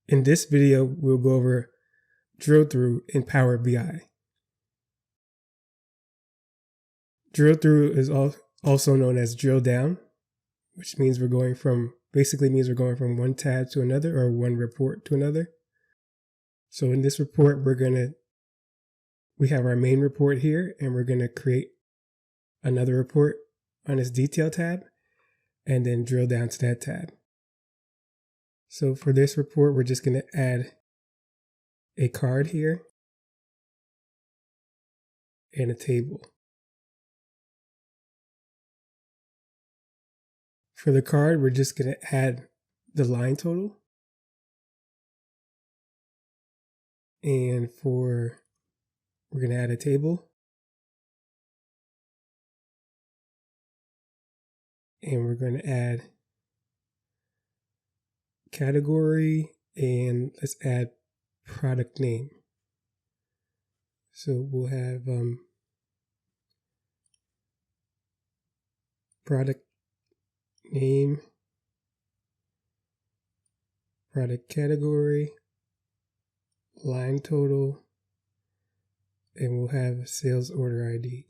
In this video, we'll go over drill through in Power BI. Drill through is also known as drill down, which means basically means we're going from one tab to another or one report to another. So in this report, we have our main report here, and we're going to create another report on this detail tab and then drill down to that tab. So for this report, we're just going to add a card here and a table. For the card, we're just going to add the line total. And we're going to add a table. And we're going to add category, and let's add product name. So we'll have product name, product category, line total, and we'll have sales order ID.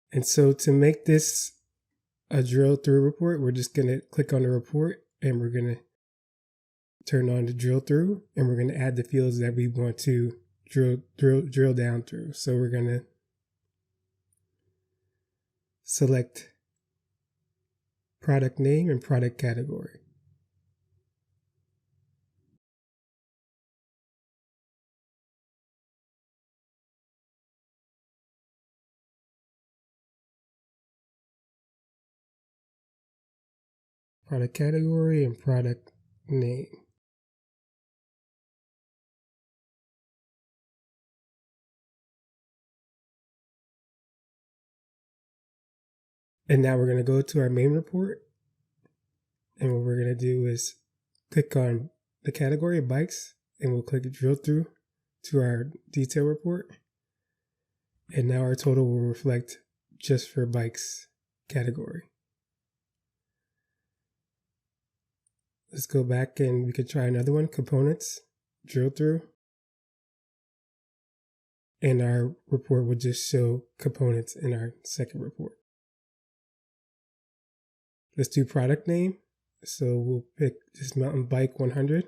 And so to make this a drill through report, we're just going to click on the report and we're going to turn on the drill through, and we're going to add the fields that we want to drill down through. So we're going to select product name and product category. Product category and product name. And now we're going to go to our main report. And what we're going to do is click on the category of bikes, and we'll click drill through to our detail report. And now our total will reflect just for bikes category. Let's go back and we could try another one, components, drill through. And our report will just show components in our second report. Let's do product name. So we'll pick this mountain bike 100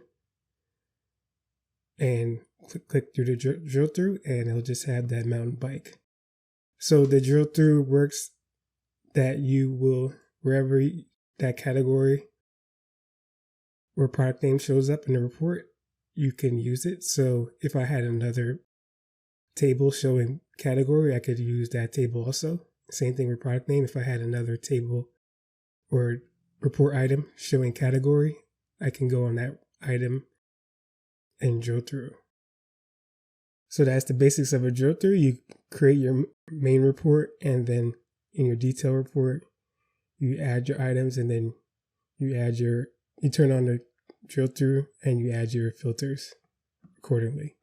and click through the drill through, and it'll just have that mountain bike. So the drill through works that you will, wherever that category or product name shows up in the report, you can use it. So if I had another table showing category, I could use that table also. Same thing with product name. If I had another table or report item showing category, I can go on that item and drill through. So that's the basics of a drill through. You create your main report, and then in your detail report, you add your items, and then you turn on the drill through and you add your filters accordingly.